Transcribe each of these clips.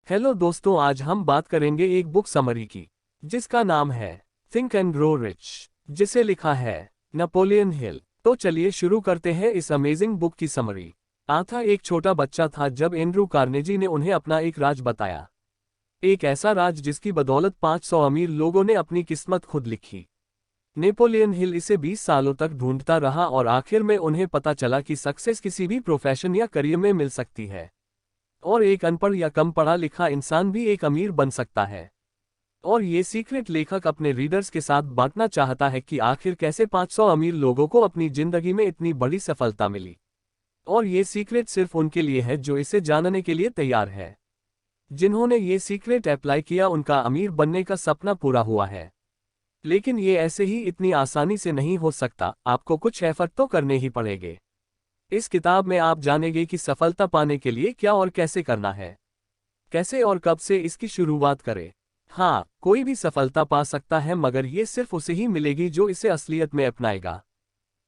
Hello दोस्तों, आज हम बात करेंगे एक बुक समरी की जिसका नाम है थिंक एंड ग्रो रिच, जिसे लिखा है नेपोलियन हिल। तो चलिए शुरू करते हैं इस अमेजिंग बुक की समरी। आथा एक छोटा बच्चा था जब एंड्रू कार्नेजी ने उन्हें अपना एक राज बताया। एक ऐसा राज जिसकी बदौलत 500 अमीर लोगों ने अपनी किस्मत खुद लिखी। नेपोलियन हिल इसे 20 सालों तक ढूंढता रहा और आखिर में उन्हें पता चला कि सक्सेस किसी भी प्रोफेशन या करियर में मिल सकती है, और एक अनपढ़ या कम पढ़ा लिखा इंसान भी एक अमीर बन सकता है। और ये सीक्रेट लेखक अपने रीडर्स के साथ बांटना चाहता है कि आखिर कैसे 500 अमीर लोगों को अपनी जिंदगी में इतनी बड़ी सफलता मिली। और ये सीक्रेट सिर्फ उनके लिए है जो इसे जानने के लिए तैयार है। जिन्होंने ये सीक्रेट अप्लाई किया उनका अमीर बनने का सपना पूरा हुआ है। लेकिन ये ऐसे ही इतनी आसानी से नहीं हो सकता, आपको कुछ एफर्ट तो करने ही पड़ेंगे। इस किताब में आप जानेंगे कि सफलता पाने के लिए क्या और कैसे करना है, कैसे और कब से इसकी शुरुआत करें। हाँ, कोई भी सफलता पा सकता है, मगर ये सिर्फ उसे ही मिलेगी जो इसे असलियत में अपनाएगा।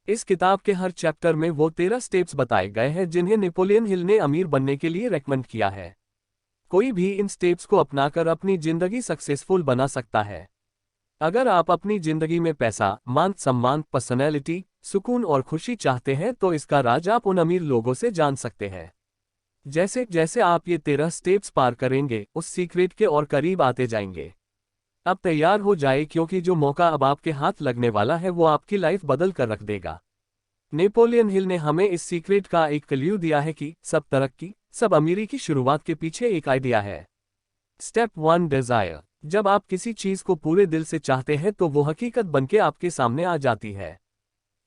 इस किताब के हर चैप्टर में वो 13 स्टेप्स बताए गए हैं जिन्हें नेपोलियन हिल ने अमीर बनने के लिए रेकमेंड किया है। कोई भी इन स्टेप्स को अपनाकर अपनी जिंदगी सक्सेसफुल बना सकता है। अगर आप अपनी जिंदगी में पैसा, मान सम्मान, पर्सनैलिटी, सुकून और खुशी चाहते हैं तो इसका राज आप उन अमीर लोगों से जान सकते हैं। जैसे जैसे आप ये 13 स्टेप्स पार करेंगे, उस सीक्रेट के और करीब आते जाएंगे। अब तैयार हो जाए, क्योंकि जो मौका अब आपके हाथ लगने वाला है वो आपकी लाइफ बदल कर रख देगा। नेपोलियन हिल ने हमें इस सीक्रेट का एक क्लू दिया है कि सब तरक्की, सब अमीरी की शुरुआत के पीछे एक आइडिया है। Step 1, desire. जब आप किसी चीज को पूरे दिल से चाहते हैं तो वो हकीकत बनके आपके सामने आ जाती है।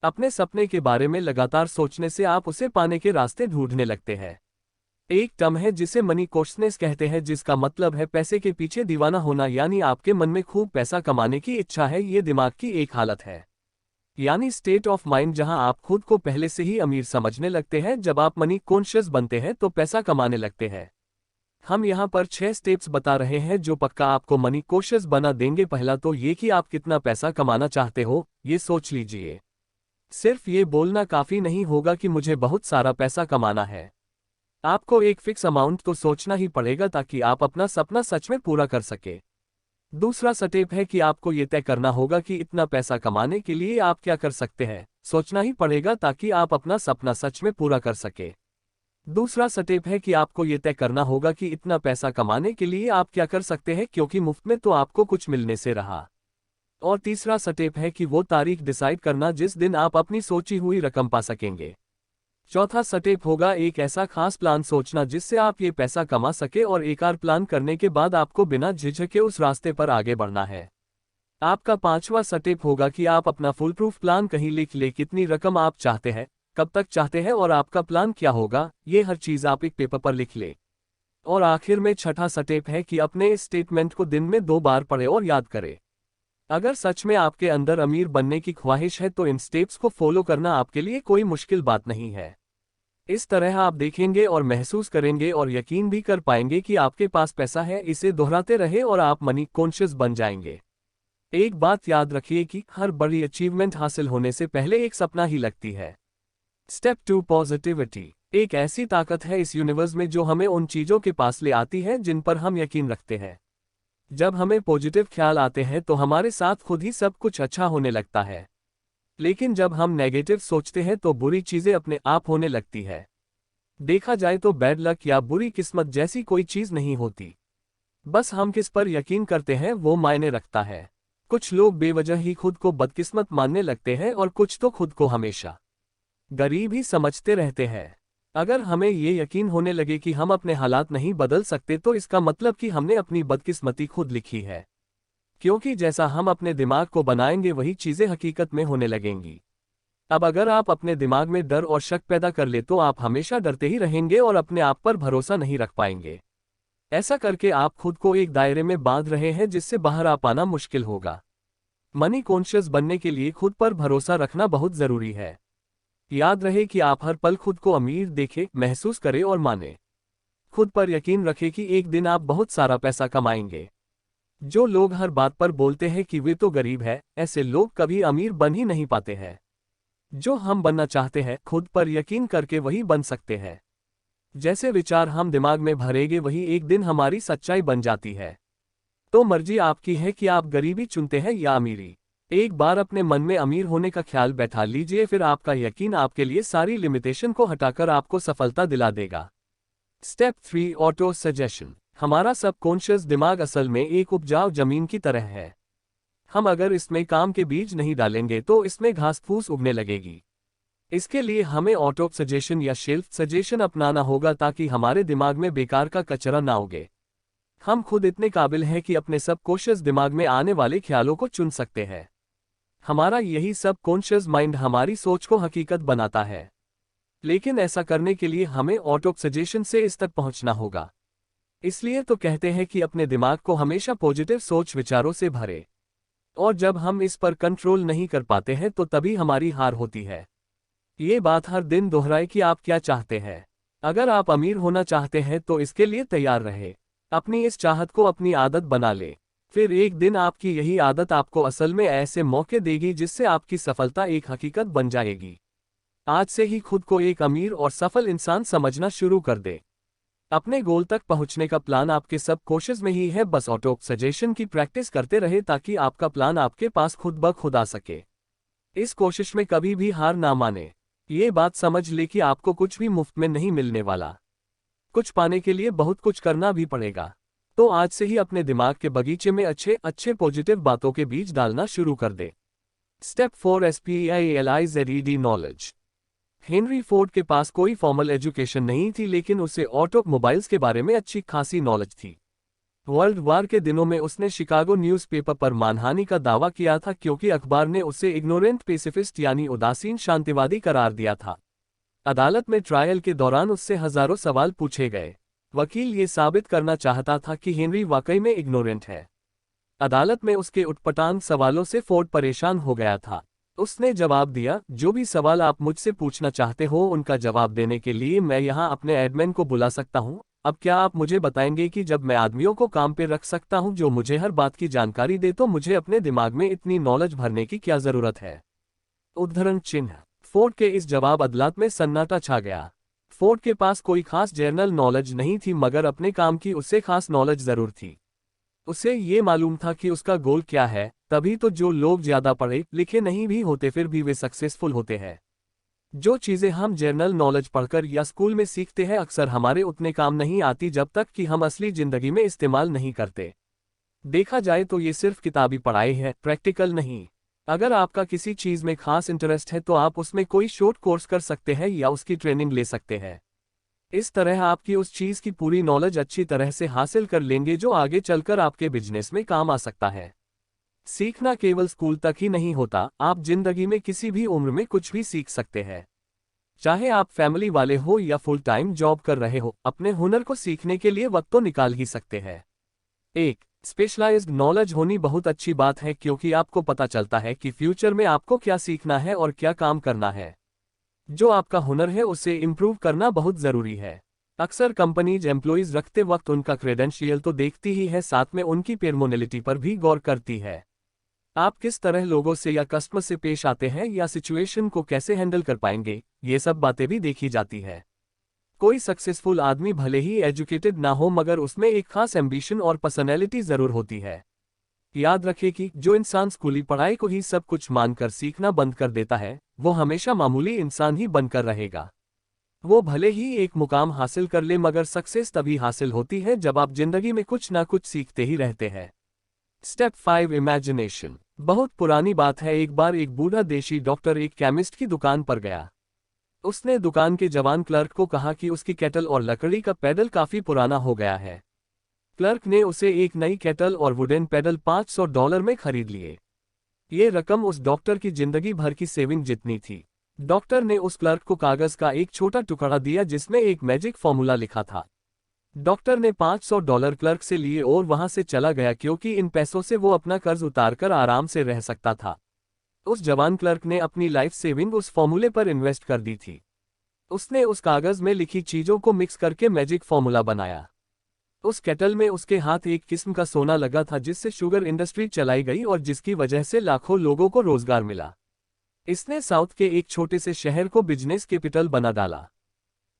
अपने सपने के बारे में लगातार सोचने से आप उसे पाने के रास्ते ढूंढने लगते हैं। एक टर्म है जिसे मनी कोर्सनेस कहते हैं, जिसका मतलब है पैसे के पीछे दीवाना होना। यानी आपके मन में खूब पैसा कमाने की इच्छा है। ये दिमाग की एक हालत है, यानी स्टेट ऑफ माइंड, जहां आप खुद को पहले से ही अमीर समझने लगते हैं। जब आप मनी कॉन्शियस बनते हैं तो पैसा कमाने लगते हैं। हम यहाँ पर 6 स्टेप्स बता रहे हैं जो पक्का आपको मनी कॉन्शियस बना देंगे। पहला तो ये कि आप कितना पैसा कमाना चाहते हो, ये सोच लीजिए। सिर्फ ये बोलना काफी नहीं होगा कि मुझे बहुत सारा पैसा कमाना है। आपको एक फिक्स अमाउंट तो सोचना ही पड़ेगा ताकि आप अपना सपना सच में पूरा कर सके। दूसरा स्टेप है कि आपको ये तय करना होगा कि इतना पैसा कमाने के लिए आप क्या कर सकते हैं। सोचना ही पड़ेगा ताकि आप अपना सपना सच में पूरा कर सके। दूसरा स्टेप है कि आपको ये तय करना होगा कि इतना पैसा कमाने के लिए आप क्या कर सकते हैं, क्योंकि मुफ्त में तो आपको कुछ मिलने से रहा। और तीसरा स्टेप है कि वो तारीख डिसाइड करना जिस दिन आप अपनी सोची हुई रकम पा सकेंगे। चौथा स्टेप होगा एक ऐसा खास प्लान सोचना जिससे आप ये पैसा कमा सके, और एक बार प्लान करने के बाद आपको बिना झिझके उस रास्ते पर आगे बढ़ना है। आपका पांचवा स्टेप होगा कि आप अपना फुल प्रूफ प्लान कहीं लिख ले। कितनी रकम आप चाहते हैं, कब तक चाहते हैं और आपका प्लान क्या होगा, ये हर चीज आप एक पेपर पर लिख ले। और आखिर में छठा स्टेप है कि अपने इस स्टेटमेंट को दिन में 2 बार पढ़े और याद करें। अगर सच में आपके अंदर अमीर बनने की ख्वाहिश है तो इन स्टेप्स को फॉलो करना आपके लिए कोई मुश्किल बात नहीं है। इस तरह आप देखेंगे और महसूस करेंगे और यकीन भी कर पाएंगे कि आपके पास पैसा है। इसे दोहराते रहे और आप मनी कॉन्शियस बन जाएंगे। एक बात याद रखिए कि हर बड़ी अचीवमेंट हासिल होने से पहले एक सपना ही लगती है। Step 2, positivity. एक ऐसी ताकत है इस यूनिवर्स में जो हमें उन चीजों के पास ले आती है जिन पर हम यकीन रखते हैं। जब हमें पॉजिटिव ख्याल आते हैं तो हमारे साथ खुद ही सब कुछ अच्छा होने लगता है। लेकिन जब हम नेगेटिव सोचते हैं तो बुरी चीजें अपने आप होने लगती है। देखा जाए तो बैड लक या बुरी किस्मत जैसी कोई चीज नहीं होती, बस हम किस पर यकीन करते हैं वो मायने रखता है। कुछ लोग बेवजह ही खुद को बदकिस्मत मानने लगते हैं और कुछ तो खुद को हमेशा गरीब ही समझते रहते हैं। अगर हमें ये यकीन होने लगे कि हम अपने हालात नहीं बदल सकते तो इसका मतलब कि हमने अपनी बदकिस्मती खुद लिखी है, क्योंकि जैसा हम अपने दिमाग को बनाएंगे वही चीजें हकीकत में होने लगेंगी। अब अगर आप अपने दिमाग में डर और शक पैदा कर ले तो आप हमेशा डरते ही रहेंगे और अपने आप पर भरोसा नहीं रख पाएंगे। ऐसा करके आप खुद को एक दायरे में बांध रहे हैं जिससे बाहर आ पाना मुश्किल होगा। मनी कॉन्शियस बनने के लिए खुद पर भरोसा रखना बहुत जरूरी है। याद रहे कि आप हर पल खुद को अमीर देखें, महसूस करें और माने। खुद पर यकीन रखें कि एक दिन आप बहुत सारा पैसा कमाएंगे। जो लोग हर बात पर बोलते हैं कि वे तो गरीब है, ऐसे लोग कभी अमीर बन ही नहीं पाते हैं। जो हम बनना चाहते हैं, खुद पर यकीन करके वही बन सकते हैं। जैसे विचार हम दिमाग में भरेंगे वही एक दिन हमारी सच्चाई बन जाती है। तो मर्जी आपकी है कि आप गरीबी चुनते हैं या अमीरी। एक बार अपने मन में अमीर होने का ख्याल बैठा लीजिए, फिर आपका यकीन आपके लिए सारी लिमिटेशन को हटाकर आपको सफलता दिला देगा। Step 3, auto suggestion. हमारा सबकॉन्शियस दिमाग असल में एक उपजाऊ जमीन की तरह है। हम अगर इसमें काम के बीज नहीं डालेंगे तो इसमें घास फूस उगने लगेगी। इसके लिए हमें ऑटो सजेशन या शेल्फ सजेशन अपनाना होगा ताकि हमारे दिमाग में बेकार का कचरा ना उगे। हम खुद इतने काबिल हैं कि अपने सबकॉन्शियस दिमाग में आने वाले ख्यालों को चुन सकते हैं। हमारा यही सबकॉन्शियस माइंड हमारी सोच को हकीकत बनाता है। लेकिन ऐसा करने के लिए हमें ऑटो सजेशन से इस तक पहुंचना होगा। इसलिए तो कहते हैं कि अपने दिमाग को हमेशा पॉजिटिव सोच विचारों से भरे। और जब हम इस पर कंट्रोल नहीं कर पाते हैं तो तभी हमारी हार होती है। ये बात हर दिन दोहराए कि आप क्या चाहते हैं। अगर आप अमीर होना चाहते हैं तो इसके लिए तैयार रहे। अपनी इस चाहत को अपनी आदत बना ले। फिर एक दिन आपकी यही आदत आपको असल में ऐसे मौके देगी जिससे आपकी सफलता एक हकीकत बन जाएगी। आज से ही खुद को एक अमीर और सफल इंसान समझना शुरू कर दे। अपने गोल तक पहुंचने का प्लान आपके सबकॉन्शियस में ही है, बस ऑटो सजेशन की प्रैक्टिस करते रहे ताकि आपका प्लान आपके पास खुद ब खुद आ सके। इस कोशिश में कभी भी हार ना माने। ये बात समझ ले कि आपको कुछ भी मुफ्त में नहीं मिलने वाला। कुछ पाने के लिए बहुत कुछ करना भी पड़ेगा। तो आज से ही अपने दिमाग के बगीचे में अच्छे अच्छे पॉजिटिव बातों के बीज डालना शुरू कर दे। Step 4, SPILIZED knowledge. Henry Ford के पास कोई फॉर्मल एजुकेशन नहीं थी, लेकिन उसे ऑटोमोबाइल्स के बारे में अच्छी खासी नॉलेज थी। वर्ल्ड वार के दिनों में उसने शिकागो न्यूज़पेपर पर मानहानि का दावा किया था क्योंकि अखबार ने उसे इग्नोरेंट पेसिफिस्ट यानी उदासीन शांतिवादी करार दिया था। अदालत में ट्रायल के दौरान उससे हजारों सवाल पूछे गए। वकील ये साबित करना चाहता था कि हेनरी वाकई में इग्नोरेंट है। अदालत में उसके उटपटांग सवालों से फोर्ड परेशान हो गया था। उसने जवाब दिया, जो भी सवाल आप मुझसे पूछना चाहते हो उनका जवाब देने के लिए मैं यहाँ अपने एडमिन को बुला सकता हूँ। अब क्या आप मुझे बताएंगे कि जब मैं आदमियों को काम पे रख सकता हूँ जो मुझे हर बात की जानकारी दे, तो मुझे अपने दिमाग में इतनी नॉलेज भरने की क्या जरूरत है? उद्धरण चिन्ह। फोर्ड के इस जवाब अदालत में सन्नाटा छा गया। फोर्ड के पास कोई खास जनरल नॉलेज नहीं थी, मगर अपने काम की उससे खास नॉलेज जरूर थी। उसे ये मालूम था कि उसका गोल क्या है, तभी तो जो लोग ज्यादा पढ़े लिखे नहीं भी होते फिर भी वे सक्सेसफुल होते हैं। जो चीजें हम जनरल नॉलेज पढ़कर या स्कूल में सीखते हैं अक्सर हमारे उतने काम नहीं आती जब तक कि हम असली जिंदगी में इस्तेमाल नहीं करते। देखा जाए तो ये सिर्फ किताबी पढ़ाई है, प्रैक्टिकल नहीं। अगर आपका किसी चीज में खास इंटरेस्ट है तो आप उसमें कोई शॉर्ट कोर्स कर सकते हैं या उसकी ट्रेनिंग ले सकते हैं। इस तरह आपकी उस चीज की पूरी नॉलेज अच्छी तरह से हासिल कर लेंगे जो आगे चलकर आपके बिजनेस में काम आ सकता है। सीखना केवल स्कूल तक ही नहीं होता, आप जिंदगी में किसी भी उम्र में कुछ भी सीख सकते हैं। चाहे आप फैमिली वाले हो या फुल टाइम जॉब कर रहे हो, अपने हुनर को सीखने के लिए वक्त तो निकाल ही सकते हैं। एक स्पेशलाइज्ड नॉलेज होनी बहुत अच्छी बात है क्योंकि आपको पता चलता है कि फ्यूचर में आपको क्या सीखना है और क्या काम करना है। जो आपका हुनर है उसे इम्प्रूव करना बहुत जरूरी है। अक्सर कंपनीज एम्प्लॉइज रखते वक्त उनका क्रेडेंशियल तो देखती ही है, साथ में उनकी पर्सनैलिटी पर भी गौर करती है। आप किस तरह लोगों से या कस्टमर से पेश आते हैं या सिचुएशन को कैसे हैंडल कर पाएंगे, ये सब बातें भी देखी जाती है। कोई सक्सेसफुल आदमी भले ही एजुकेटेड ना हो मगर उसमें एक खास एम्बिशन और पर्सनैलिटी जरूर होती है। याद रखें कि जो इंसान स्कूली पढ़ाई को ही सब कुछ मानकर सीखना बंद कर देता है वो हमेशा मामूली इंसान ही बनकर रहेगा। वो भले ही एक मुकाम हासिल कर ले मगर सक्सेस तभी हासिल होती है जब आप जिंदगी में कुछ ना कुछ सीखते ही रहते हैं। Step 5, imagination. बहुत पुरानी बात है, एक बार एक बूढ़ा देशी डॉक्टर एक केमिस्ट की दुकान पर गया। उसने दुकान के जवान क्लर्क को कहा कि उसकी केटल और लकड़ी का पैडल काफी पुराना हो गया है। क्लर्क ने उसे एक नई केटल और वुडन पैडल $500 में खरीद लिए। ये रकम उस डॉक्टर की जिंदगी भर की सेविंग जितनी थी। डॉक्टर ने उस क्लर्क को कागज का एक छोटा टुकड़ा दिया जिसमें एक मैजिक फॉर्मूला लिखा था। डॉक्टर ने $500 क्लर्क से लिए और वहां से चला गया क्योंकि इन पैसों से वो अपना कर्ज उतारकर आराम से रह सकता था। उस जवान क्लर्क ने अपनी लाइफ सेविंग उस फॉर्मूले पर इन्वेस्ट कर दी थी। उसने उस कागज में लिखी चीजों को मिक्स करके मैजिक फॉर्मूला बनाया। उस केटल में उसके हाथ एक किस्म का सोना लगा था जिससे शुगर इंडस्ट्री चलाई गई और जिसकी वजह से लाखों लोगों को रोजगार मिला। इसने साउथ के एक छोटे से शहर को बिजनेस कैपिटल बना डाला।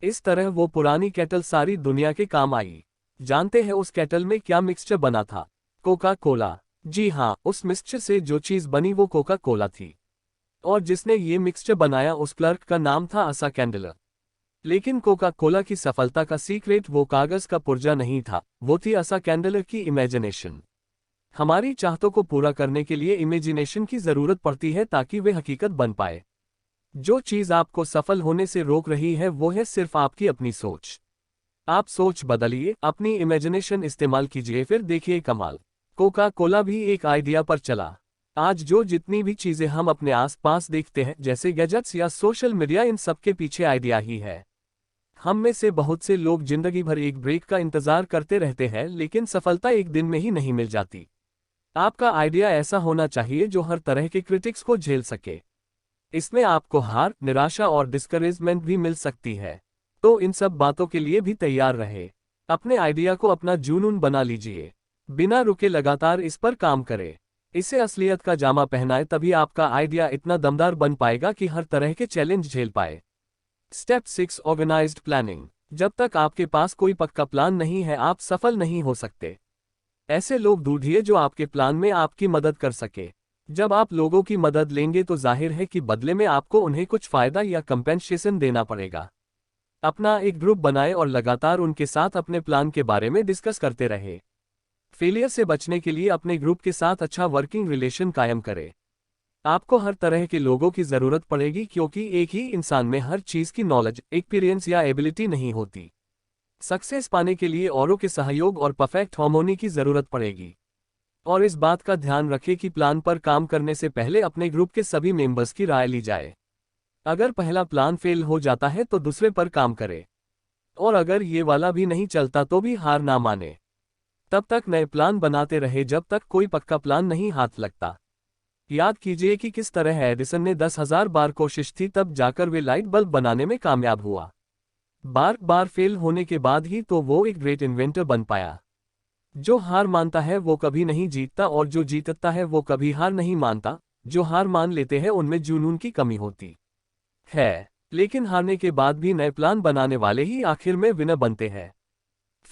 इस तरह वो पुरानी केटल सारी दुनिया के काम आई। जानते हैं उस केटल में क्या मिक्सचर बना था? Coca Cola. जी हाँ, उस मिक्सचर से जो चीज़ बनी वो कोका कोला थी। और जिसने ये मिक्सचर बनाया उस क्लर्क का नाम था आसा कैंडलर। लेकिन कोका कोला की सफलता का सीक्रेट वो कागज का पुर्जा नहीं था, वो थी आसा कैंडलर की इमेजिनेशन। हमारी चाहतों को पूरा करने के लिए इमेजिनेशन की जरूरत पड़ती है ताकि वे हकीकत बन पाए। जो चीज आपको सफल होने से रोक रही है वो है सिर्फ आपकी अपनी सोच। आप सोच बदलिए, अपनी इमेजिनेशन इस्तेमाल कीजिए, फिर देखिए कमाल। कोका कोला भी एक आइडिया पर चला। आज जो जितनी भी चीजें हम अपने आसपास देखते हैं, जैसे गैजेट्स या सोशल मीडिया, इन सब के पीछे आइडिया ही है। हम में से बहुत से लोग जिंदगी भर एक ब्रेक का इंतजार करते रहते हैं, लेकिन सफलता एक दिन में ही नहीं मिल जाती। आपका आइडिया ऐसा होना चाहिए जो हर तरह के क्रिटिक्स को झेल सके। इसमें आपको हार, निराशा और डिस्करेजमेंट भी मिल सकती है। तो इन सब बातों के लिए भी तैयार रहे। अपने आइडिया को अपना जुनून बना लीजिए। बिना रुके लगातार इस पर काम करें। इसे असलियत का जामा पहनाए, तभी आपका आइडिया इतना दमदार बन पाएगा कि हर तरह के चैलेंज झेल पाए। Step 6, organised planning. जब तक आपके पास कोई पक्का प्लान नहीं है, आप सफल नहीं हो सकते। ऐसे लोग ढूंढिए जो आपके प्लान में आपकी मदद कर सके। जब आप लोगों की मदद लेंगे तो जाहिर है कि बदले में आपको उन्हें कुछ फायदा या कंपेंसेशन देना पड़ेगा। अपना एक ग्रुप बनाएं और लगातार उनके साथ अपने प्लान के बारे में डिस्कस करते रहे। फेलियर से बचने के लिए अपने ग्रुप के साथ अच्छा वर्किंग रिलेशन कायम करें। आपको हर तरह के लोगों की जरूरत पड़ेगी, क्योंकि एक ही इंसान में हर चीज की नॉलेज, एक्सपीरियंस या एबिलिटी नहीं होती। सक्सेस पाने के लिए औरों के सहयोग और परफेक्ट हार्मोनी की जरूरत पड़ेगी। और इस बात का ध्यान रखें कि प्लान पर काम करने से पहले अपने ग्रुप के सभी मेंबर्स की राय ली जाए। अगर पहला प्लान फेल हो जाता है तो दूसरे पर काम करें। और अगर ये वाला भी नहीं चलता तो भी हार ना माने। तब तक नए प्लान बनाते रहे जब तक कोई पक्का प्लान नहीं हाथ लगता। याद कीजिए कि किस तरह एडिसन ने 10,000 बार कोशिश थी, तब जाकर वे लाइट बल्ब बनाने में कामयाब हुआ। बार बार फेल होने के बाद ही तो वो एक ग्रेट इन्वेंटर बन पाया। जो हार मानता है वो कभी नहीं जीतता, और जो जीतता है वो कभी हार नहीं मानता। जो हार मान लेते हैं उनमें जुनून की कमी होती है, लेकिन हारने के बाद भी नए प्लान बनाने वाले ही आखिर में विनर बनते हैं।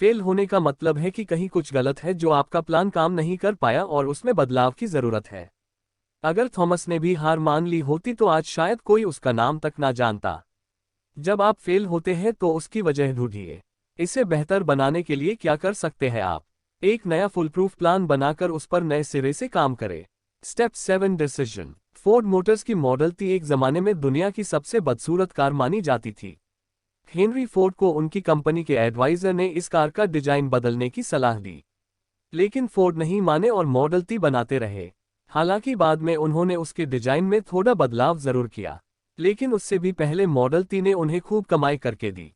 फेल होने का मतलब है कि कहीं कुछ गलत है, जो आपका प्लान काम नहीं कर पाया और उसमें बदलाव की जरूरत है। अगर थॉमस ने भी हार मान ली होती तो आज शायद कोई उसका नाम तक ना जानता। जब आप फेल होते हैं तो उसकी वजह ढूंढिए। इसे बेहतर बनाने के लिए क्या कर सकते हैं आप? एक नया फुल प्रूफ प्लान बनाकर उस पर नए सिरे से काम करें। Step 7, decision. फोर्ड मोटर्स की मॉडल टी एक जमाने में दुनिया की सबसे बदसूरत कार मानी जाती थी। हेनरी फोर्ड को उनकी कंपनी के एडवाइजर ने इस कार का डिजाइन बदलने की सलाह दी, लेकिन फोर्ड नहीं माने और मॉडल टी बनाते रहे। हालांकि बाद में उन्होंने उसके डिजाइन में थोड़ा बदलाव जरूर किया, लेकिन उससे भी पहले मॉडल टी ने उन्हें खूब कमाई करके दी।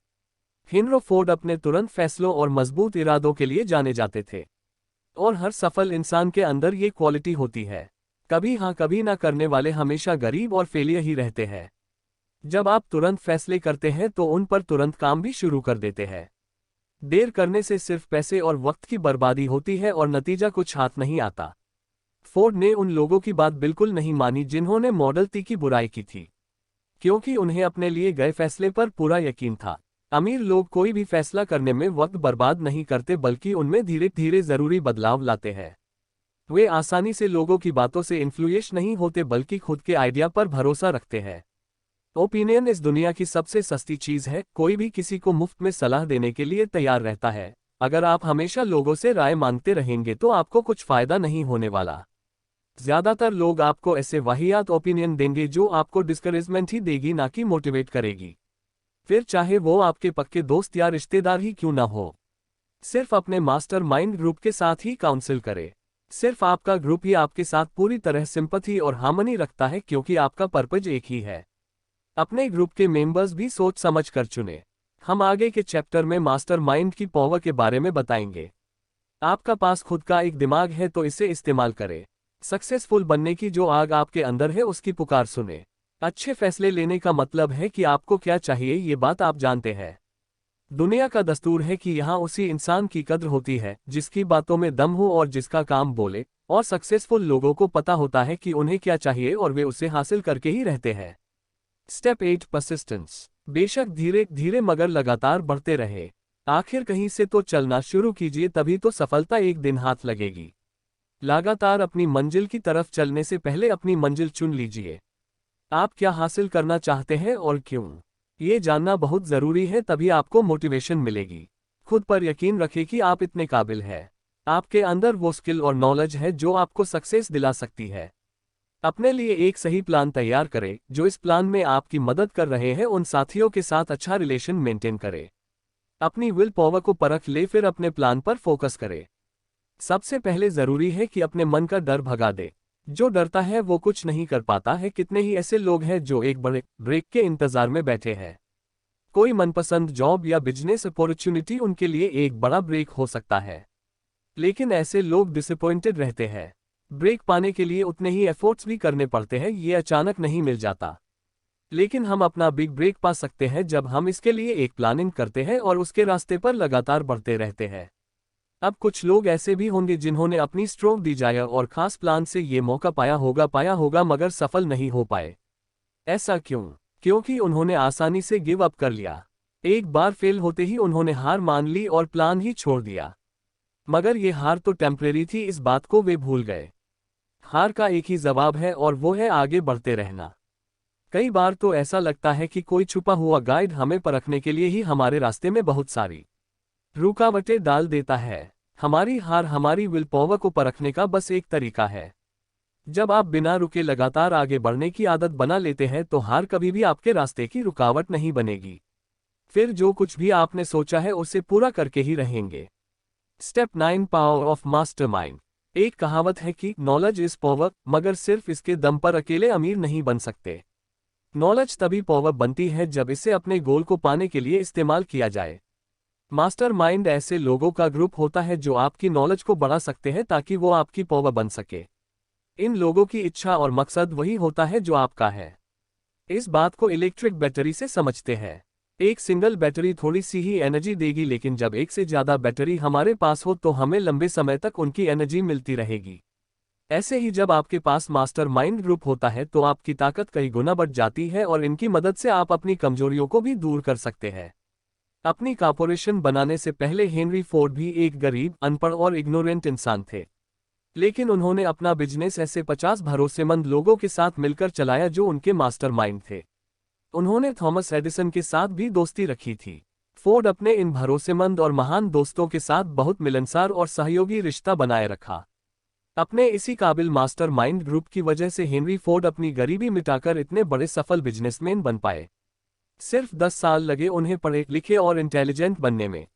हेनरी फोर्ड अपने तुरंत फैसलों और मजबूत इरादों के लिए जाने जाते थे। और हर सफल इंसान के अंदर ये क्वालिटी होती है। कभी हाँ कभी ना करने वाले हमेशा गरीब और फेलियर ही रहते हैं। जब आप तुरंत फैसले करते हैं तो उन पर तुरंत काम भी शुरू कर देते हैं। देर करने से सिर्फ पैसे और वक्त की बर्बादी होती है और नतीजा कुछ हाथ नहीं आता। फोर्ड ने उन लोगों की बात बिल्कुल नहीं मानी जिन्होंने मॉडल टी की बुराई की थी, क्योंकि उन्हें अपने लिए गए फैसले पर पूरा यकीन था। अमीर लोग कोई भी फैसला करने में वक्त बर्बाद नहीं करते, बल्कि उनमें धीरे धीरे जरूरी बदलाव लाते हैं। वे आसानी से लोगों की बातों से इन्फ्लुएंस नहीं होते, बल्कि खुद के आइडिया पर भरोसा रखते हैं। ओपिनियन इस दुनिया की सबसे सस्ती चीज है। कोई भी किसी को मुफ्त में सलाह देने के लिए तैयार रहता है। अगर आप हमेशा लोगों से राय मांगते रहेंगे तो आपको कुछ फायदा नहीं होने वाला। ज्यादातर लोग आपको ऐसे वाहियात ओपिनियन देंगे जो आपको डिस्करेजमेंट ही देगी, ना कि मोटिवेट करेगी। फिर चाहे वो आपके पक्के दोस्त या रिश्तेदार ही क्यों ना हो। सिर्फ अपने मास्टरमाइंड ग्रुप के साथ ही काउंसिल करें। सिर्फ आपका ग्रुप ही आपके साथ पूरी तरह सिंपैथी और हार्मनी रखता है, क्योंकि आपका पर्पज एक ही है। अपने ग्रुप के मेंबर्स भी सोच समझ कर चुने। हम आगे के चैप्टर में मास्टरमाइंड की पावर के बारे में बताएंगे। आपका पास खुद का एक दिमाग है तो इसे इस्तेमाल करें। सक्सेसफुल बनने की जो आग आपके अंदर है उसकी पुकार सुने। अच्छे फैसले लेने का मतलब है कि आपको क्या चाहिए ये बात आप जानते हैं। दुनिया का दस्तूर है कि यहाँ उसी इंसान की कद्र होती है जिसकी बातों में दम हो और जिसका काम बोले। और सक्सेसफुल लोगों को पता होता है कि उन्हें क्या चाहिए और वे उसे हासिल करके ही रहते हैं। Step 8, persistence. बेशक धीरे धीरे मगर लगातार बढ़ते रहे। आखिर कहीं से तो चलना शुरू कीजिए, तभी तो सफलता एक दिन हाथ लगेगी। लगातार अपनी मंजिल की तरफ चलने से पहले अपनी मंजिल चुन लीजिए। आप क्या हासिल करना चाहते हैं और क्यों, ये जानना बहुत जरूरी है, तभी आपको मोटिवेशन मिलेगी। खुद पर यकीन रखें कि आप इतने काबिल हैं। आपके अंदर वो स्किल और नॉलेज है जो आपको सक्सेस दिला सकती है। अपने लिए एक सही प्लान तैयार करें, जो इस प्लान में आपकी मदद कर रहे हैं उन साथियों के साथ अच्छा रिलेशन मेंटेन करें। अपनी विल पावर को परख ले, फिर अपने प्लान पर फोकस करें। सबसे पहले जरूरी है कि अपने मन का डर भगा दे। जो डरता है वो कुछ नहीं कर पाता है। कितने ही ऐसे लोग हैं जो एक बड़े ब्रेक के इंतजार में बैठे हैं। कोई मनपसंद जॉब या बिजनेस अपॉर्चुनिटी उनके लिए एक बड़ा ब्रेक हो सकता है, लेकिन ऐसे लोग डिसअपॉइंटेड रहते हैं। ब्रेक पाने के लिए उतने ही एफर्ट्स भी करने पड़ते हैं, ये अचानक नहीं मिल जाता। लेकिन हम अपना बिग ब्रेक पा सकते हैं जब हम इसके लिए एक प्लानिंग करते हैं और उसके रास्ते पर लगातार बढ़ते रहते हैं। अब कुछ लोग ऐसे भी होंगे जिन्होंने अपनी स्ट्रोंग डिजायर और खास प्लान से ये मौका पाया होगा मगर सफल नहीं हो पाए। ऐसा क्यों? क्योंकि उन्होंने आसानी से गिव अप कर लिया। एक बार फेल होते ही उन्होंने हार मान ली और प्लान ही छोड़ दिया। मगर ये हार तो टेम्परेरी थी, इस बात को वे भूल गए। हार का एक ही जवाब है और वो है आगे बढ़ते रहना। कई बार तो ऐसा लगता है कि कोई छुपा हुआ गाइड हमें परखने के लिए ही हमारे रास्ते में बहुत सारी रुकावटें डाल देता है। हमारी हार हमारी विल पावर को परखने का बस एक तरीका है। जब आप बिना रुके लगातार आगे बढ़ने की आदत बना लेते हैं तो हार कभी भी आपके रास्ते की रुकावट नहीं बनेगी। फिर जो कुछ भी आपने सोचा है उसे पूरा करके ही रहेंगे। Step 9, power of mastermind. एक कहावत है कि नॉलेज इज पावर, मगर सिर्फ इसके दम पर अकेले अमीर नहीं बन सकते। नॉलेज तभी पावर बनती है जब इसे अपने गोल को पाने के लिए इस्तेमाल किया जाए। मास्टरमाइंड ऐसे लोगों का ग्रुप होता है जो आपकी नॉलेज को बढ़ा सकते हैं ताकि वो आपकी पावर बन सके। इन लोगों की इच्छा और मकसद वही होता है जो आपका है। इस बात को इलेक्ट्रिक बैटरी से समझते हैं। एक सिंगल बैटरी थोड़ी सी ही एनर्जी देगी, लेकिन जब एक से ज्यादा बैटरी हमारे पास हो तो हमें लंबे समय तक उनकी एनर्जी मिलती रहेगी। ऐसे ही जब आपके पास मास्टरमाइंड ग्रुप होता है तो आपकी ताकत कई गुना बढ़ जाती है और इनकी मदद से आप अपनी कमजोरियों को भी दूर कर सकते हैं। अपनी कॉर्पोरेशन बनाने से पहले हेनरी फोर्ड भी एक गरीब, अनपढ़ और इग्नोरेंट इंसान थे। लेकिन उन्होंने अपना बिजनेस ऐसे 50 भरोसेमंद लोगों के साथ मिलकर चलाया जो उनके मास्टरमाइंड थे। उन्होंने थॉमस एडिसन के साथ भी दोस्ती रखी थी। फोर्ड अपने इन भरोसेमंद और महान दोस्तों के साथ बहुत मिलनसार और सहयोगी रिश्ता बनाए रखा। अपने इसी काबिल मास्टरमाइंड ग्रुप की वजह से हेनरी फोर्ड अपनी गरीबी मिटाकर इतने बड़े सफल बिजनेसमैन बन पाए। सिर्फ 10 साल लगे उन्हें पढ़े लिखे और इंटेलिजेंट बनने में,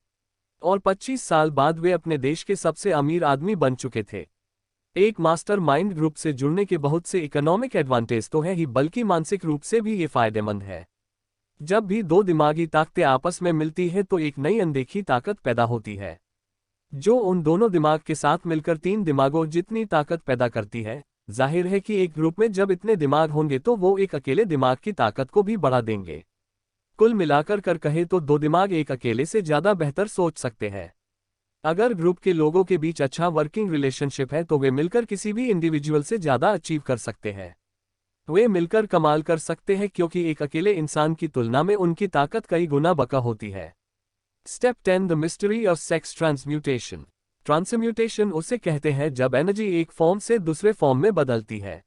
और 25 साल बाद वे अपने देश के सबसे अमीर आदमी बन चुके थे। एक मास्टरमाइंड ग्रुप से जुड़ने के बहुत से इकोनॉमिक एडवांटेज तो है ही, बल्कि मानसिक रूप से भी ये फायदेमंद है। जब भी दो दिमागी ताकतें आपस में मिलती है तो एक नई अनदेखी ताकत पैदा होती है, जो उन दोनों दिमाग के साथ मिलकर 3 दिमागों जितनी ताकत पैदा करती है। जाहिर है कि एक ग्रुप में जब इतने दिमाग होंगे तो वो एक अकेले दिमाग की ताकत को भी बढ़ा देंगे। कुल मिलाकर कर कहे तो 2 दिमाग एक अकेले से ज्यादा बेहतर सोच सकते हैं। अगर ग्रुप के लोगों के बीच अच्छा वर्किंग रिलेशनशिप है तो वे मिलकर किसी भी इंडिविजुअल से ज्यादा अचीव कर सकते हैं। वे मिलकर कमाल कर सकते हैं क्योंकि एक अकेले इंसान की तुलना में उनकी ताकत कई गुना बका होती है। Step 10, the mystery of sex transmutation. Transmutation उसे कहते हैं जब एनर्जी एक फॉर्म से दूसरे फॉर्म में बदलती है।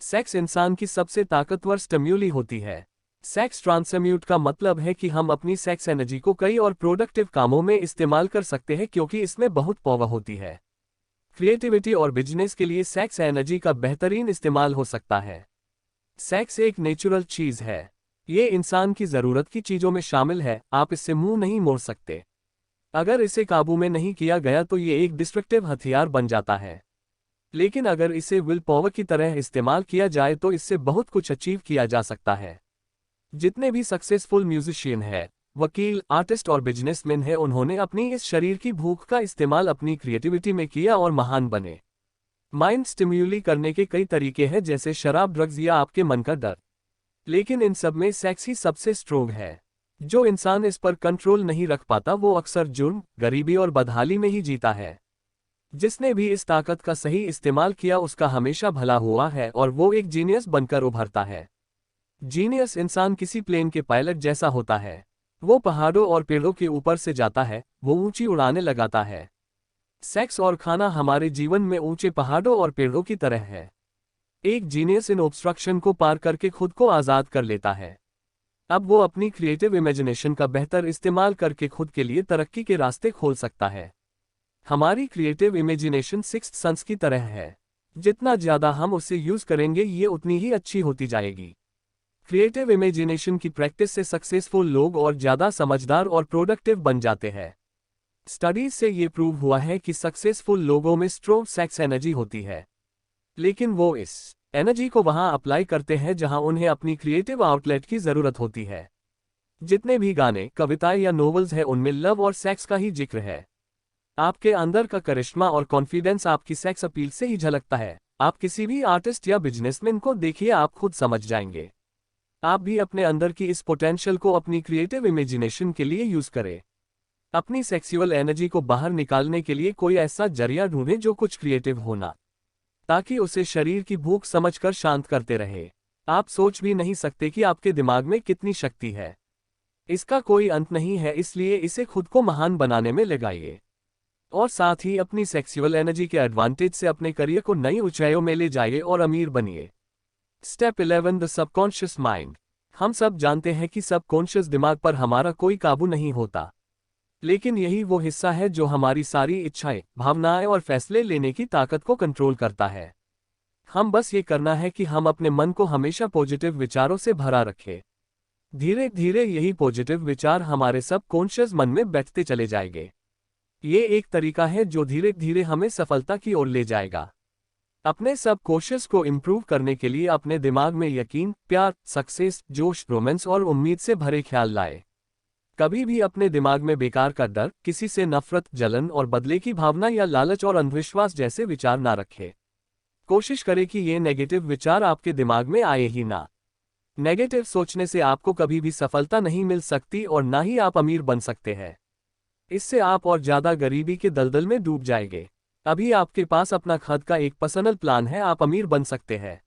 सेक्स इंसान की सबसे ताकतवर स्टिम्यूली होती है। सेक्स ट्रांसम्यूट का मतलब है कि हम अपनी सेक्स एनर्जी को कई और प्रोडक्टिव कामों में इस्तेमाल कर सकते हैं क्योंकि इसमें बहुत पावर होती है। क्रिएटिविटी और बिजनेस के लिए सेक्स एनर्जी का बेहतरीन इस्तेमाल हो सकता है। सेक्स एक नेचुरल चीज है। ये इंसान की जरूरत की चीजों में शामिल है, आप इससे मुंह नहीं मोड़ सकते। अगर इसे काबू में नहीं किया गया तो ये एक डिस्ट्रक्टिव हथियार बन जाता है। लेकिन अगर इसे विल पावर की तरह इस्तेमाल किया जाए तो इससे बहुत कुछ अचीव किया जा सकता है। जितने भी सक्सेसफुल म्यूजिशियन हैं, वकील, आर्टिस्ट और बिजनेसमैन हैं, उन्होंने अपनी इस शरीर की भूख का इस्तेमाल अपनी क्रिएटिविटी में किया और महान बने। माइंड स्टिम्यूली करने के कई तरीके हैं, जैसे शराब, ड्रग्स या आपके मन का डर। लेकिन इन सब में सेक्स ही सबसे स्ट्रोंग है। जो इंसान इस पर कंट्रोल नहीं रख पाता वो अक्सर जुर्म, गरीबी और बदहाली में ही जीता है। जिसने भी इस ताकत का सही इस्तेमाल किया उसका हमेशा भला हुआ है और वो एक जीनियस बनकर उभरता है। जीनियस इंसान किसी प्लेन के पायलट जैसा होता है। वो पहाड़ों और पेड़ों के ऊपर से जाता है, वो ऊंची उड़ानें लगाता है। सेक्स और खाना हमारे जीवन में ऊंचे पहाड़ों और पेड़ों की तरह है। एक जीनियस इन ऑब्स्ट्रक्शन को पार करके खुद को आज़ाद कर लेता है। अब वो अपनी क्रिएटिव इमेजिनेशन का बेहतर इस्तेमाल करके खुद के लिए तरक्की के रास्ते खोल सकता है। हमारी क्रिएटिव इमेजिनेशन सिक्स्थ सेंस की तरह है। जितना ज़्यादा हम उसे यूज़ करेंगे ये उतनी ही अच्छी होती जाएगी। क्रिएटिव इमेजिनेशन की प्रैक्टिस से सक्सेसफुल लोग और ज़्यादा समझदार और प्रोडक्टिव बन जाते हैं। स्टडीज से ये प्रूव हुआ है कि सक्सेसफुल लोगों में स्ट्रॉन्ग सेक्स एनर्जी होती है, लेकिन वो इस एनर्जी को वहां अप्लाई करते हैं जहां उन्हें अपनी क्रिएटिव आउटलेट की ज़रूरत होती है। जितने भी गाने, कविताएं या नोवेल्स हैं उनमें लव और सेक्स का ही जिक्र है। आपके अंदर का करिश्मा और कॉन्फिडेंस आपकी सेक्स अपील से ही झलकता है। आप किसी भी आर्टिस्ट या बिजनेसमैन को देखिए, आप खुद समझ जाएंगे। आप भी अपने अंदर की इस पोटेंशियल को अपनी क्रिएटिव इमेजिनेशन के लिए यूज करें। अपनी सेक्सुअल एनर्जी को बाहर निकालने के लिए कोई ऐसा जरिया ढूंढें जो कुछ क्रिएटिव होना, ताकि उसे शरीर की भूख समझकर शांत करते रहे। आप सोच भी नहीं सकते कि आपके दिमाग में कितनी शक्ति है। इसका कोई अंत नहीं है, इसलिए इसे खुद को महान बनाने में लगाइए और साथ ही अपनी सेक्सुअल एनर्जी के एडवांटेज से अपने करियर को नई ऊंचाइयों में ले जाइए और अमीर बनिए। Step 11 the subconscious mind. हम सब जानते हैं कि सबकॉन्शियस दिमाग पर हमारा कोई काबू नहीं होता, लेकिन यही वो हिस्सा है जो हमारी सारी इच्छाएं, भावनाएं और फैसले लेने की ताकत को कंट्रोल करता है। हम बस ये करना है कि हम अपने मन को हमेशा पॉजिटिव विचारों से भरा रखें। धीरे धीरे यही पॉजिटिव विचार हमारे सबकॉन्शियस मन में बैठते चले जाएंगे। ये एक तरीका है जो धीरे धीरे हमें सफलता की ओर ले जाएगा। अपने सबकॉन्शियस को इम्प्रूव करने के लिए अपने दिमाग में यकीन, प्यार, सक्सेस, जोश, रोमांस और उम्मीद से भरे ख्याल लाए। कभी भी अपने दिमाग में बेकार का डर, किसी से नफरत, जलन और बदले की भावना या लालच और अंधविश्वास जैसे विचार ना रखें। कोशिश करें कि ये नेगेटिव विचार आपके दिमाग में आए ही ना। नेगेटिव सोचने से आपको कभी भी सफलता नहीं मिल सकती और ना ही आप अमीर बन सकते हैं। इससे आप और ज्यादा गरीबी के दलदल में डूब जाएंगे। अभी आपके पास अपना खुद का एक पर्सनल प्लान है, आप अमीर बन सकते हैं।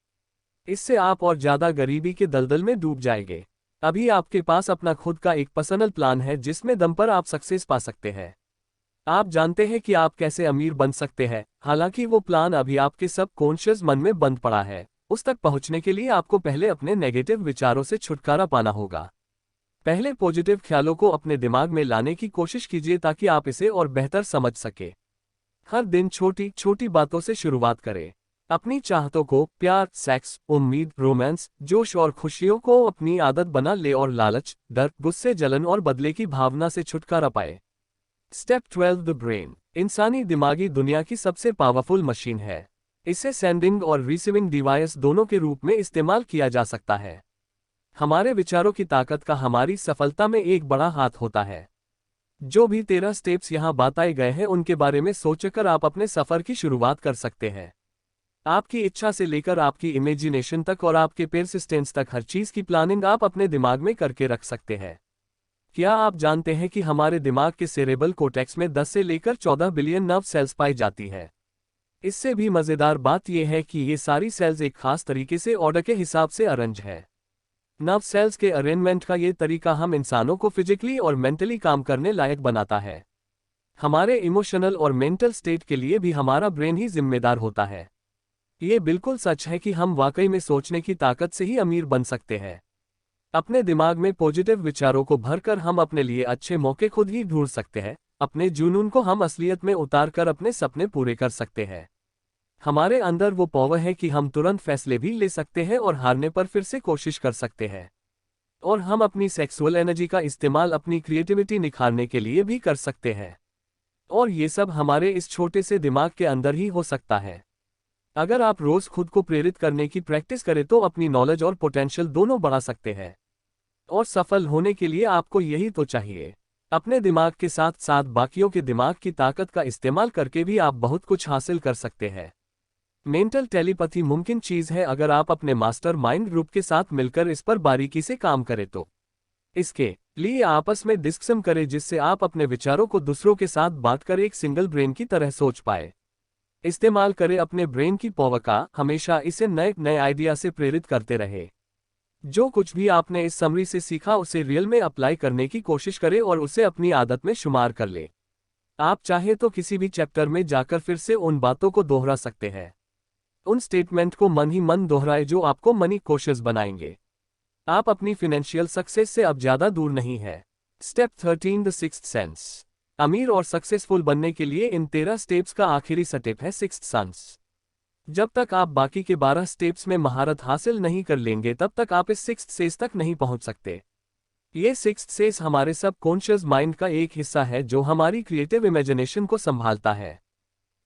इससे आप और ज्यादा गरीबी के दलदल में डूब जाएंगे। अभी आपके पास अपना खुद का एक पर्सनल प्लान है जिसमें दम पर आप सक्सेस पा सकते हैं। आप जानते हैं कि आप कैसे अमीर बन सकते हैं, हालांकि वो प्लान अभी आपके सबकॉन्शियस मन में बंद पड़ा है। उस तक पहुंचने के लिए आपको पहले अपने नेगेटिव विचारों से छुटकारा पाना होगा। पहले पॉजिटिव ख्यालों को अपने दिमाग में लाने की कोशिश कीजिए ताकि आप इसे और बेहतर समझ सके। हर दिन छोटी छोटी बातों से शुरुआत करें। अपनी चाहतों को, प्यार, सेक्स, उम्मीद, रोमांस, जोश और खुशियों को अपनी आदत बना ले और लालच, डर, गुस्से, जलन और बदले की भावना से छुटकारा पाए। Step 12 the brain. इंसानी दिमागी दुनिया की सबसे पावरफुल मशीन है। इसे सेंडिंग और रिसीविंग डिवाइस दोनों के रूप में इस्तेमाल किया जा सकता है। हमारे विचारों की ताकत का हमारी सफलता में एक बड़ा हाथ होता है। जो भी 13 स्टेप्स यहाँ बताए गए हैं उनके बारे में सोचकर आप अपने सफर की शुरुआत कर सकते हैं। आपकी इच्छा से लेकर आपकी इमेजिनेशन तक और आपके पेरसिस्टेंस तक हर चीज की प्लानिंग आप अपने दिमाग में करके रख सकते हैं। क्या आप जानते हैं कि हमारे दिमाग के सेरेब्रल कोर्टेक्स में 10 से लेकर 14 बिलियन नर्व सेल्स पाई जाती है। इससे भी मजेदार बात यह है कि ये सारी सेल्स एक खास तरीके से ऑर्डर के हिसाब से अरेंज है। नर्व सेल्स के अरेंजमेंट का ये तरीका हम इंसानों को फिजिकली और मेंटली काम करने लायक बनाता है। हमारे इमोशनल और मेंटल स्टेट के लिए भी हमारा ब्रेन ही जिम्मेदार होता है। ये बिल्कुल सच है कि हम वाकई में सोचने की ताकत से ही अमीर बन सकते हैं। अपने दिमाग में पॉजिटिव विचारों को भरकर हम अपने लिए अच्छे मौके खुद ही ढूंढ सकते हैं। अपने जुनून को हम असलियत में उतारकर अपने सपने पूरे कर सकते हैं। हमारे अंदर वो पावर है कि हम तुरंत फैसले भी ले सकते हैं और हारने पर फिर से कोशिश कर सकते हैं। और हम अपनी सेक्सुअल एनर्जी का इस्तेमाल अपनी क्रिएटिविटी निखारने के लिए भी कर सकते हैं। और ये सब हमारे इस छोटे से दिमाग के अंदर ही हो सकता है। अगर आप रोज खुद को प्रेरित करने की प्रैक्टिस करें तो अपनी नॉलेज और पोटेंशियल दोनों बढ़ा सकते हैं। और सफल होने के लिए आपको यही तो चाहिए। अपने दिमाग के साथ साथ बाकियों के दिमाग की ताकत का इस्तेमाल करके भी आप बहुत कुछ हासिल कर सकते हैं। मेंटल टेलीपैथी मुमकिन चीज है अगर आप अपने मास्टर माइंड ग्रुप के साथ मिलकर इस पर बारीकी से काम करें तो। इसके लिए आपस में डिस्कशन करें जिससे आप अपने विचारों को दूसरों के साथ बांट कर एक सिंगल ब्रेन की तरह सोच पाए। इस्तेमाल करें अपने ब्रेन की पावर का, हमेशा इसे नए नए आइडिया से प्रेरित करते रहे। जो कुछ भी आपने इस समरी से सीखा उसे रियल में अप्लाई करने की कोशिश करें और उसे अपनी आदत में शुमार कर ले। आप चाहे तो किसी भी चैप्टर में जाकर फिर से उन बातों को दोहरा सकते हैं। उन स्टेटमेंट को मन ही मन दोहराए जो आपको मनी कॉशियस बनाएंगे। आप अपनी फाइनेंशियल सक्सेस से अब ज्यादा दूर नहीं है। Step 13 the sixth sense. अमीर और सक्सेसफुल बनने के लिए इन 13 स्टेप्स का आखिरी स्टेप है सिक्स्थ सेंस। जब तक आप बाकी के 12 स्टेप्स में महारत हासिल नहीं कर लेंगे तब तक आप इस सिक्स्थ सेंस तक नहीं पहुंच सकते। ये सिक्स्थ सेंस हमारे सबकॉन्शियस माइंड का एक हिस्सा है जो हमारी क्रिएटिव इमेजिनेशन को संभालता है।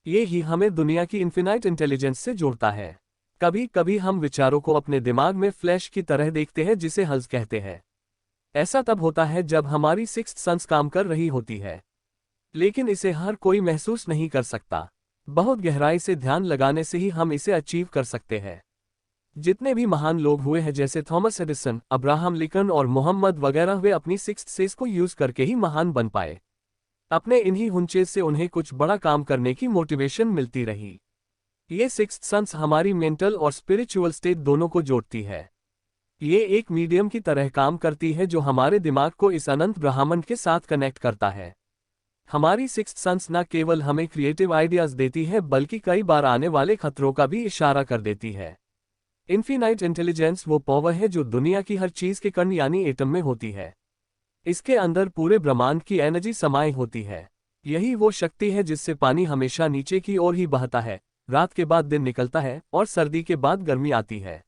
ये ही हमें दुनिया की इन्फिनाइट इंटेलिजेंस से जोड़ता है। कभी कभी हम विचारों को अपने दिमाग में फ्लैश की तरह देखते हैं जिसे हल्स कहते हैं। ऐसा तब होता है जब हमारी सिक्स्थ सेंस काम कर रही होती है, लेकिन इसे हर कोई महसूस नहीं कर सकता। बहुत गहराई से ध्यान लगाने से ही हम इसे अचीव कर सकते हैं। जितने भी महान लोग हुए हैं जैसे थॉमस एडिसन, अब्राहम लिंकन और मोहम्मद वगैरह, वे अपनी सिक्स्थ सेंस को यूज करके ही महान बन पाए। अपने इन्हीं हुनचेस से उन्हें कुछ बड़ा काम करने की मोटिवेशन मिलती रही। ये सिक्स्थ सेंस हमारी मेंटल और स्पिरिचुअल स्टेट दोनों को जोड़ती है। ये एक मीडियम की तरह काम करती है जो हमारे दिमाग को इस अनंत ब्रह्मांड के साथ कनेक्ट करता है। हमारी सिक्स्थ सेंस न केवल हमें क्रिएटिव आइडियाज देती है बल्कि कई बार आने वाले खतरों का भी इशारा कर देती है। इन्फिनाइट इंटेलिजेंस वो पावर है जो दुनिया की हर चीज के कण यानी एटम में होती है। इसके अंदर पूरे ब्रह्मांड की एनर्जी समाई होती है। यही वो शक्ति है जिससे पानी हमेशा नीचे की ओर ही बहता है, रात के बाद दिन निकलता है और सर्दी के बाद गर्मी आती है।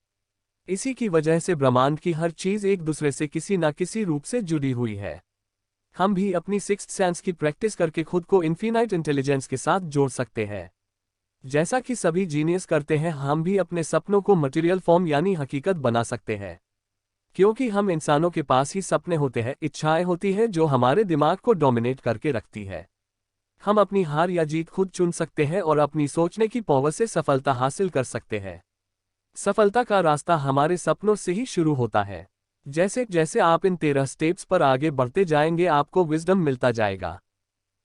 इसी की वजह से ब्रह्मांड की हर चीज एक दूसरे से किसी न किसी रूप से जुड़ी हुई है। हम भी अपनी सिक्स्थ सेंस की प्रैक्टिस करके खुद को इन्फिनाइट इंटेलिजेंस के साथ जोड़ सकते हैं। जैसा कि सभी जीनियस करते हैं, हम भी अपने सपनों को मटेरियल फॉर्म यानी हकीकत बना सकते हैं। क्योंकि हम इंसानों के पास ही सपने होते हैं, इच्छाएं होती हैं जो हमारे दिमाग को डोमिनेट करके रखती है। हम अपनी हार या जीत खुद चुन सकते हैं और अपनी सोचने की पावर से सफलता हासिल कर सकते हैं। सफलता का रास्ता हमारे सपनों से ही शुरू होता है। जैसे जैसे आप इन 13 स्टेप्स पर आगे बढ़ते जाएंगे आपको विजडम मिलता जाएगा।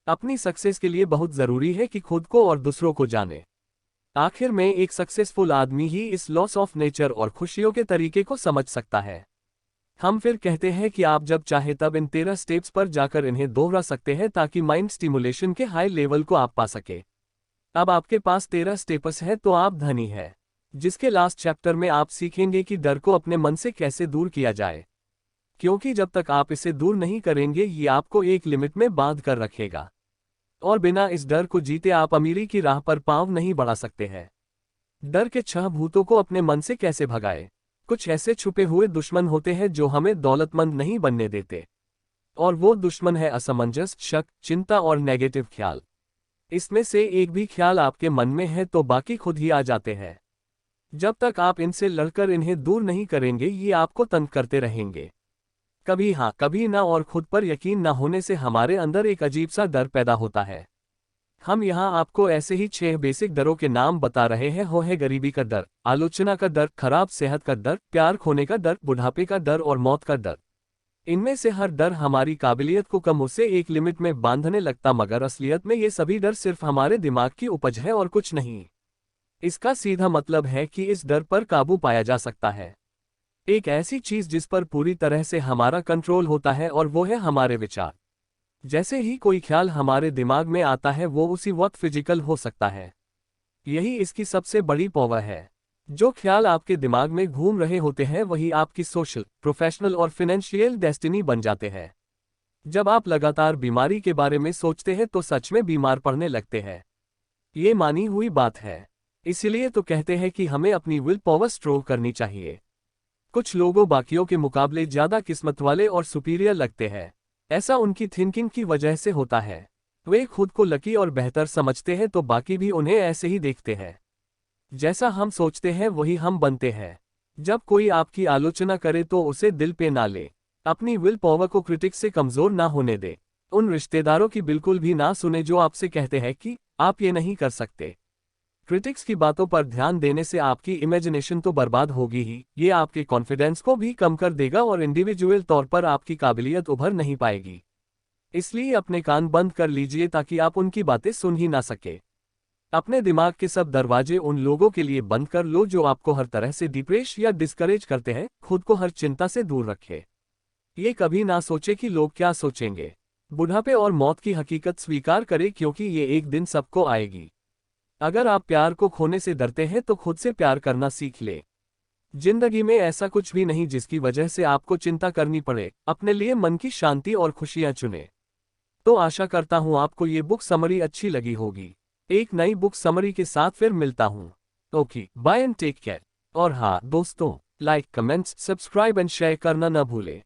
अपनी सक्सेस के लिए बहुत जरूरी है कि खुद को और दूसरों को जाने। आखिर में एक सक्सेसफुल आदमी ही इस लॉस ऑफ नेचर और खुशियों के तरीके को समझ सकता है। हम फिर कहते हैं कि आप जब चाहे तब इन 13 स्टेप्स पर जाकर इन्हें दोहरा सकते हैं ताकि माइंड स्टिमुलेशन के हाई लेवल को आप पा सके। अब आपके पास 13 स्टेप्स है तो आप धनी है। जिसके लास्ट चैप्टर में आप सीखेंगे कि डर को अपने मन से कैसे दूर किया जाए, क्योंकि जब तक आप इसे दूर नहीं करेंगे ये आपको एक लिमिट में बांध कर रखेगा और बिना इस डर को जीते आप अमीरी की राह पर पांव नहीं बढ़ा सकते हैं। डर के 6 भूतों को अपने मन से कैसे भगाए। कुछ ऐसे छुपे हुए दुश्मन होते हैं जो हमें दौलतमंद नहीं बनने देते, और वो दुश्मन है असमंजस, शक, चिंता और नेगेटिव ख्याल। इसमें से एक भी ख्याल आपके मन में है तो बाकी खुद ही आ जाते हैं। जब तक आप इनसे लड़कर इन्हें दूर नहीं करेंगे ये आपको तंग करते रहेंगे। कभी हाँ कभी ना, और खुद पर यकीन ना होने से हमारे अंदर एक अजीब सा डर पैदा होता है। हम यहाँ आपको ऐसे ही 6 बेसिक डरों के नाम बता रहे हैं। वो है गरीबी का डर, आलोचना का डर, खराब सेहत का डर, प्यार खोने का डर, बुढ़ापे का डर और मौत का डर। इनमें से हर डर हमारी काबिलियत को कम उसे एक लिमिट में बांधने लगता, मगर असलियत में ये सभी डर सिर्फ हमारे दिमाग की उपज है और कुछ नहीं। इसका सीधा मतलब है कि इस डर पर काबू पाया जा सकता है। एक ऐसी चीज जिस पर पूरी तरह से हमारा कंट्रोल होता है और वो है हमारे विचार। जैसे ही कोई ख्याल हमारे दिमाग में आता है वो उसी वक्त फिजिकल हो सकता है। यही इसकी सबसे बड़ी पावर है। जो ख्याल आपके दिमाग में घूम रहे होते हैं वही आपकी सोशल, प्रोफेशनल और फाइनेंशियल डेस्टिनी बन जाते हैं। जब आप लगातार बीमारी के बारे में सोचते हैं तो सच में बीमार पड़ने लगते हैं। ये मानी हुई बात है। इसीलिए तो कहते हैं कि हमें अपनी विल पावर स्ट्रोंग करनी चाहिए। कुछ लोगों बाकियों के मुकाबले ज्यादा किस्मत वाले और सुपीरियर लगते हैं। ऐसा उनकी थिंकिंग की वजह से होता है। वे खुद को लकी और बेहतर समझते हैं तो बाकी भी उन्हें ऐसे ही देखते हैं। जैसा हम सोचते हैं वही हम बनते हैं। जब कोई आपकी आलोचना करे तो उसे दिल पे ना ले। अपनी विल पावर को क्रिटिक्स से कमजोर ना होने दे। उन रिश्तेदारों की बिल्कुल भी ना सुने जो आपसे कहते हैं कि आप ये नहीं कर सकते। क्रिटिक्स की बातों पर ध्यान देने से आपकी इमेजिनेशन तो बर्बाद होगी ही, ये आपके कॉन्फिडेंस को भी कम कर देगा और इंडिविजुअल तौर पर आपकी काबिलियत उभर नहीं पाएगी। इसलिए अपने कान बंद कर लीजिए ताकि आप उनकी बातें सुन ही ना सके। अपने दिमाग के सब दरवाजे उन लोगों के लिए बंद कर लो जो आपको हर तरह से डिप्रेस या डिस्करेज करते हैं। खुद को हर चिंता से दूर रखें। ये कभी ना सोचे कि लोग क्या सोचेंगे। बुढ़ापे और मौत की हकीकत स्वीकार करें क्योंकि ये एक दिन सबको आएगी। अगर आप प्यार को खोने से डरते हैं तो खुद से प्यार करना सीख ले। जिंदगी में ऐसा कुछ भी नहीं जिसकी वजह से आपको चिंता करनी पड़े। अपने लिए मन की शांति और खुशियां चुने। तो आशा करता हूं आपको ये बुक समरी अच्छी लगी होगी। एक नई बुक समरी के साथ फिर मिलता हूं। Okay, bye and take care. और हाँ दोस्तों, like, comments, subscribe and share करना न भूलें।